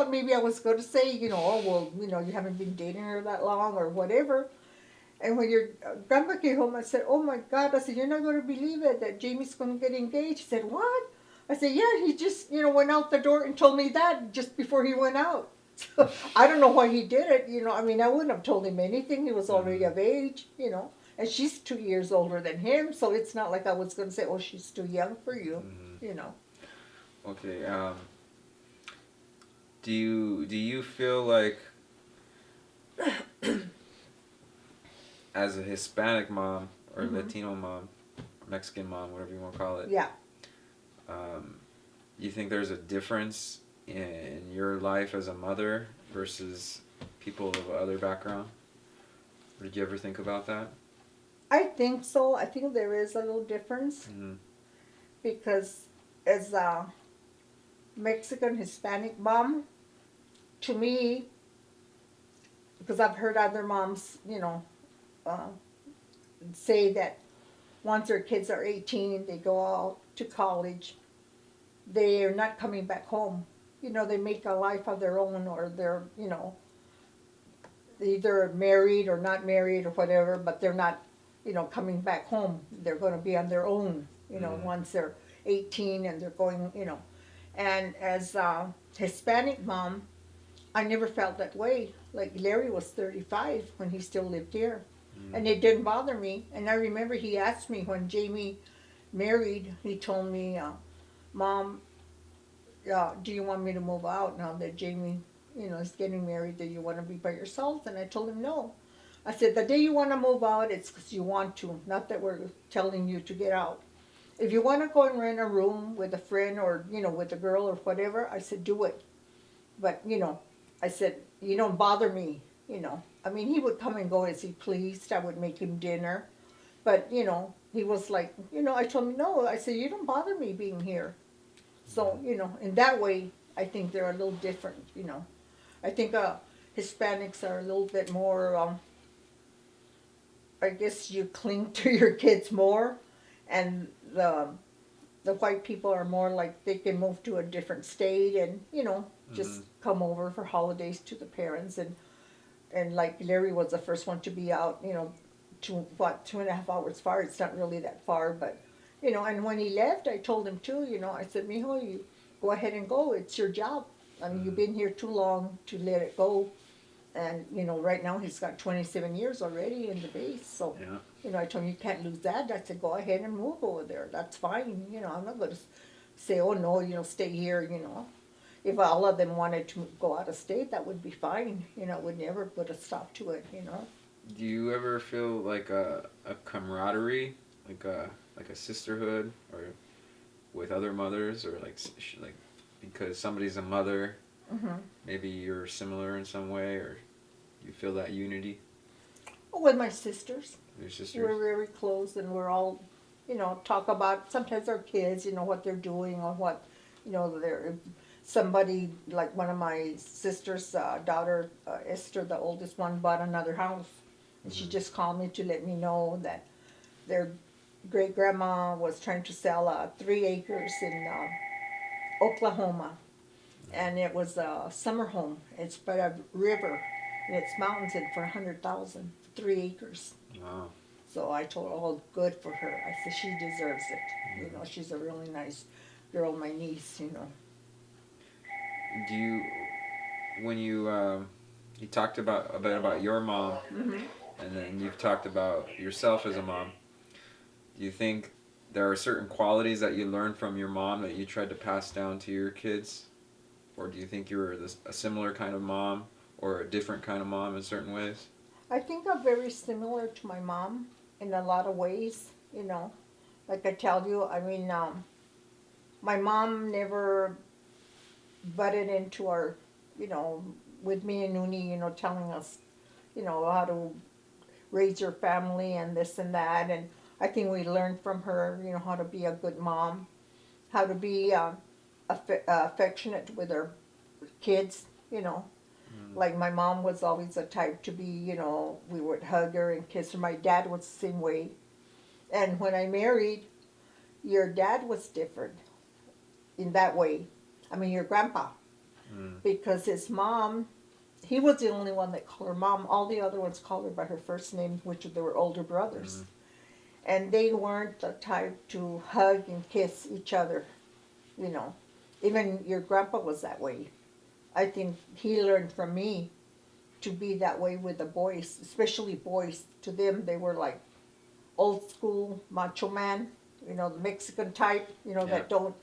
Maybe I was going to say, oh, well, you haven't been dating her that long or whatever. And when your grandpa came home, I said, oh my God, I said, you're not going to believe it, that Jamie's going to get engaged. He said, what? I said, yeah, he just, went out the door and told me that just before he went out. So I don't know why he did it, I mean, I wouldn't have told him anything. He was already Mm-hmm. of age. And she's 2 years older than him, so it's not like I was going to say, oh, she's too young for you, Mm-hmm. you know. Okay. Do you feel like as a Hispanic mom or Hmm. Latino mom, Mexican mom, whatever you want to call it, Yeah. um, you think there's a difference in your life as a mother versus people of other background? Did you ever think about that? I think so. I think there is a little difference Mm-hmm. because as a Mexican Hispanic mom, to me, because I've heard other moms, uh, say that once their kids are 18, they go out to college, they're not coming back home. They make a life of their own, or they're, either married or not married or whatever, but they're not, coming back home. They're going to be on their own, Mm-hmm. once they're 18 and they're going. And as a Hispanic mom, I never felt that way. Like Larry was 35 when he still lived here. Mm-hmm. And it didn't bother me. And I remember he asked me when Jamie married, he told me, Mom, do you want me to move out now that Jamie, is getting married? Do you want to be by yourself? And I told him no. I said, the day you want to move out, it's because you want to, not that we're telling you to get out. If you want to go and rent a room with a friend or, with a girl or whatever, I said, do it. But, I said, you don't bother me, I mean, he would come and go as he pleased. I would make him dinner. But, he was like, I told him, no. I said, you don't bother me being here. So, in that way, I think they're a little different. I think Hispanics are a little bit more, I guess you cling to your kids more. And the white people are more like they can move to a different state and, Mm-hmm. just come over for holidays to the parents. And like Larry was the first one to be out, to what, 2.5 hours far. It's not really that far, but and when he left, I told him too. I said, Mijo, you go ahead and go. It's your job. I mean, you've Mm-hmm. been here too long to let it go. And right now he's got 27 years already in the base. So Yeah. I told him you can't lose that. I said, go ahead and move over there. That's fine. I'm not going to say, oh no, stay here. If all of them wanted to go out of state, that would be fine. It would never put a stop to it. Do you ever feel like a camaraderie, like a sisterhood, or with other mothers, or like because somebody's a mother, Hmm. maybe you're similar in some way, or you feel that unity With my sisters, with your sisters? we're very close, and we're all, talk about sometimes our kids, what they're doing or what, they're somebody like one of my sister's daughter, Esther, the oldest one, bought another house, and she Mm-hmm. just called me to let me know that their great grandma was trying to sell 3 acres in Oklahoma, and it was a summer home. It's by a river, and it's mountains, and for 100,000, 3 acres. Wow. So I told her, oh, good for her. I said, she deserves it. Mm-hmm. She's a really nice girl, my niece. Do you when you talked about a bit about your mom, Hmm. and then you've talked about yourself as a mom. Do you think there are certain qualities that you learned from your mom that you tried to pass down to your kids, or do you think you were a similar kind of mom or a different kind of mom in certain ways? I think I'm very similar to my mom in a lot of ways. Like I tell you, I mean, my mom never butted into our, you know, with me and Uni, telling us, how to raise your family and this and that. And I think we learned from her, how to be a good mom, how to be affectionate with her kids. Mm. Like my mom was always the type to be, we would hug her and kiss her. My dad was the same way. And when I married, your dad was different in that way. I mean, your grandpa. Mm. because his mom, he was the only one that called her mom. All the other ones called her by her first name, which they were older brothers. Mm. And they weren't the type to hug and kiss each other, you know. Even your grandpa was that way. I think he learned from me to be that way with the boys, especially boys. To them, they were like old school macho man, you know, the Mexican type, you know, Yeah. that don't.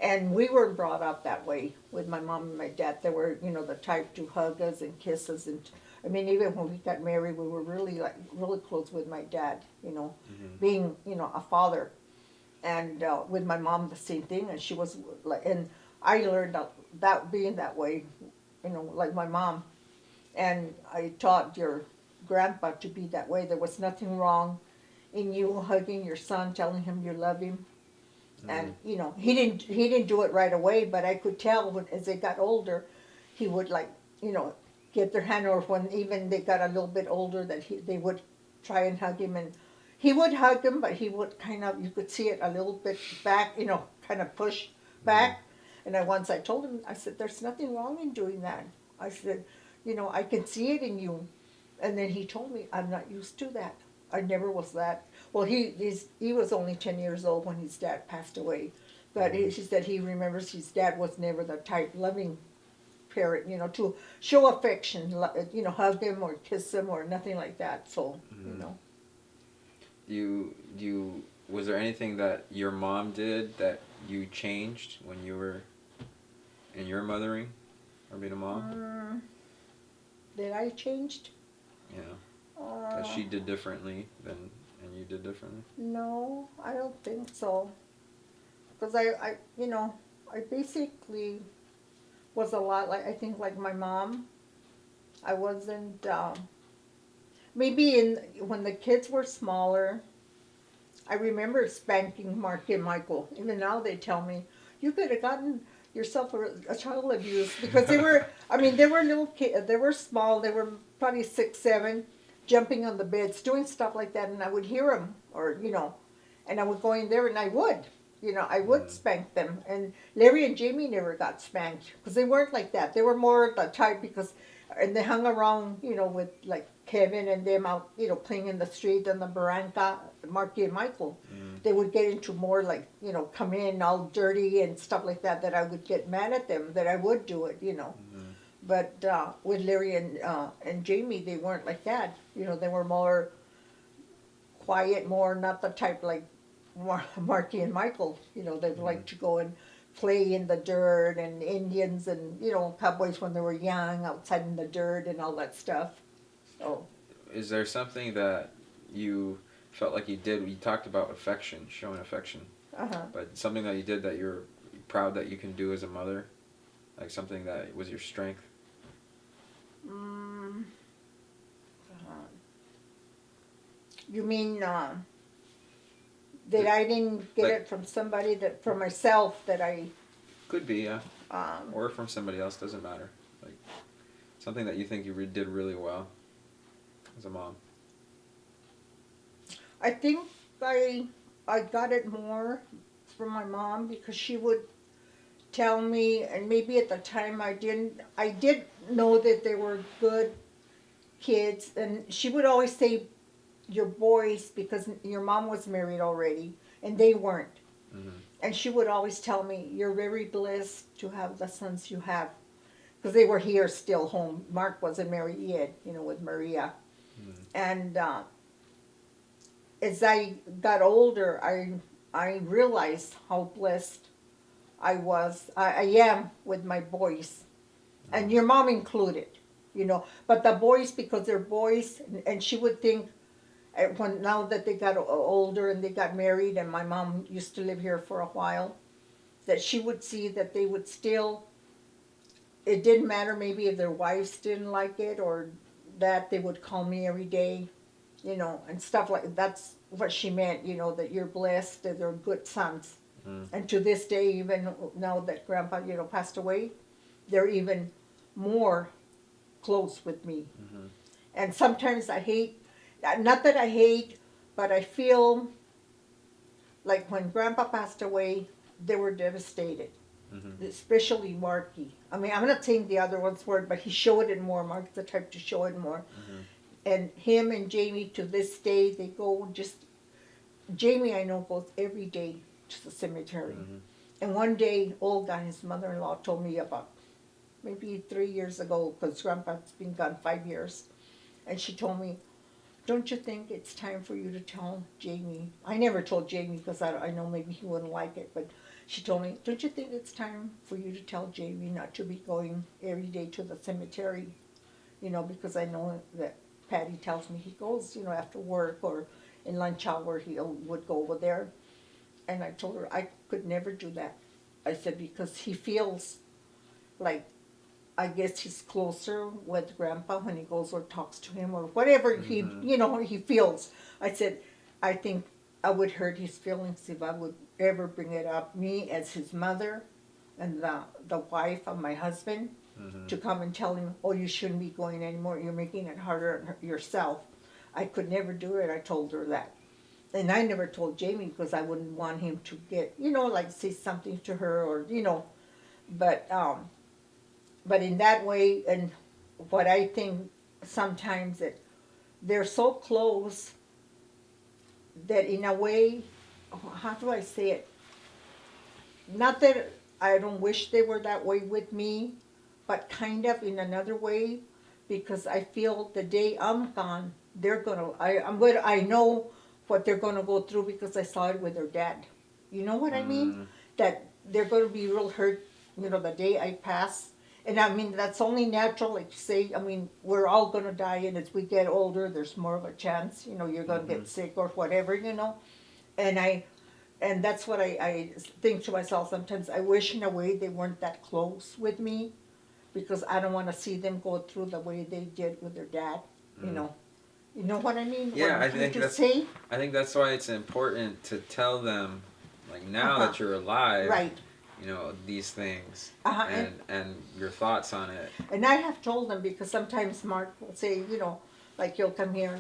And we were brought up that way with my mom and my dad. They were, you know, the type to hug us and kiss us. And I mean, even when we got married, we were really like really close with my dad, you know, Mhm. being, you know, a father. And with my mom, the same thing. And she was like, and I learned that being that way, you know, like my mom. And I taught your grandpa to be that way. There was nothing wrong in you hugging your son, telling him you love him. And Mm. you know, he didn't do it right away, but I could tell when as they got older, he would like, you know, get their hand, or when even they got a little bit older, that they would try and hug him, and he would hug him, but he would kind of, you could see it a little bit back, you know, kind of push Mhm. back. And I told him, I said, there's nothing wrong in doing that. I said, you know, I can see it in you. And then he told me, I'm not used to that. I never was that. Well, he was only 10 years old when his dad passed away. But he said he remembers his dad was never the type loving parent, you know, to show affection, you know, hug him or kiss him or nothing like that. So, you Mhm. know. Was there anything that your mom did that you changed when you were in your mothering or being a mom? Mm, that I changed? Yeah. That Uh, she did differently than and you did differently? no, I don't think so. Because you know, I basically was a lot like, I think like my mom. I wasn't, maybe when the kids were smaller, I remember spanking Mark and Michael. Even now they tell me, you could have gotten yourself a child abuse, because they were, I mean, they were little kids, they were small, they were probably 6, 7, jumping on the beds, doing stuff like that, and I would hear them, or, you know, and I would go in there and I would. You know, I would Mm. spank them. And Larry and Jamie never got spanked because they weren't like that. They were more the type because, and they hung around, you know, with like Kevin and them out, you know, playing in the street and the barranca, Marky and Michael. Mm. They would get into more like, you know, come in all dirty and stuff like that, that I would get mad at them, that I would do it, you know. Mhm. But with Larry and Jamie, they weren't like that. You know, they were more quiet, more not the type like Marky and Michael. You know, they'd Mhm. like to go and play in the dirt, and Indians and, you know, cowboys when they were young outside in the dirt and all that stuff. So, Is there something that you felt like you did? You talked about affection, showing affection, uh-huh. but something that you did that you're proud that you can do as a mother, like something that was your strength. Mm, you mean that I didn't get Like it from somebody, that from myself, that I could be, yeah, um, or from somebody else, doesn't matter. Like something that you think you did really well as a mom. I think I I got it more from my mom, because she would tell me, and maybe at the time I did know that they were good kids, and she would always say your boys, because your mom was married already and they weren't. Mm-hmm. And she would always tell me, you're very blessed to have the sons you have, because they were here still home. Mark wasn't married yet, you know, with Maria. Mm-hmm. And as I got older, I realized how blessed I am with my boys, and your mom included, you know. But the boys, because they're boys, and she would think, when now that they got older and they got married, and my mom used to live here for a while, that she would see that they would still. It didn't matter maybe if their wives didn't like it, or that they would call me every day, you know, and stuff like that's what she meant, you know, that you're blessed, that they're good sons. Mm-hmm. And to this day, even now that Grandpa, you know, passed away, they're even more close with me. Mm-hmm. And sometimes I hate, not that I hate, but I feel like when Grandpa passed away, they were devastated. especially Marky. I mean, I'm not saying the other ones weren't, but he showed it more. Mark's the type to show it more. And him and Jamie, to this day, they go just. Jamie, I know, goes every day to the cemetery. And one day, Olga, his mother-in-law, told me about maybe 3 years ago, because Grandpa's been gone 5 years, and she told me, "Don't you think it's time for you to tell Jamie?" I never told Jamie because I know maybe he wouldn't like it, but she told me, "Don't you think it's time for you to tell Jamie not to be going every day to the cemetery? You know, because I know that Patty tells me he goes, you know, after work or in lunch hour he would go over there." And I told her I could never do that. I said, because he feels like, I guess he's closer with Grandpa when he goes or talks to him or whatever he, you know, he feels. I said, I think I would hurt his feelings if I would ever bring it up. Me as his mother and the wife of my husband, to come and tell him, "Oh, you shouldn't be going anymore. You're making it harder on yourself." I could never do it. I told her that. And I never told Jamie because I wouldn't want him to get, you know, like say something to her or, you know, but in that way, and what I think sometimes that they're so close that in a way, how do I say it? Not that I don't wish they were that way with me, but kind of in another way, because I feel the day I'm gone, they're gonna, I know what they're gonna go through because I saw it with their dad. You know what I mean? That they're gonna be real hurt, you know, the day I pass. And I mean, that's only natural, like you say, I mean, we're all gonna die, and as we get older, there's more of a chance, you know, you're gonna get sick or whatever, you know. And that's what I think to myself sometimes. I wish in a way they weren't that close with me, because I don't want to see them go through the way they did with their dad, you know. You know what I mean? Yeah, I think that's why it's important to tell them, like, now that you're alive, right, you know, these things, and your thoughts on it. And I have told them, because sometimes Mark will say, you know, like he'll come here and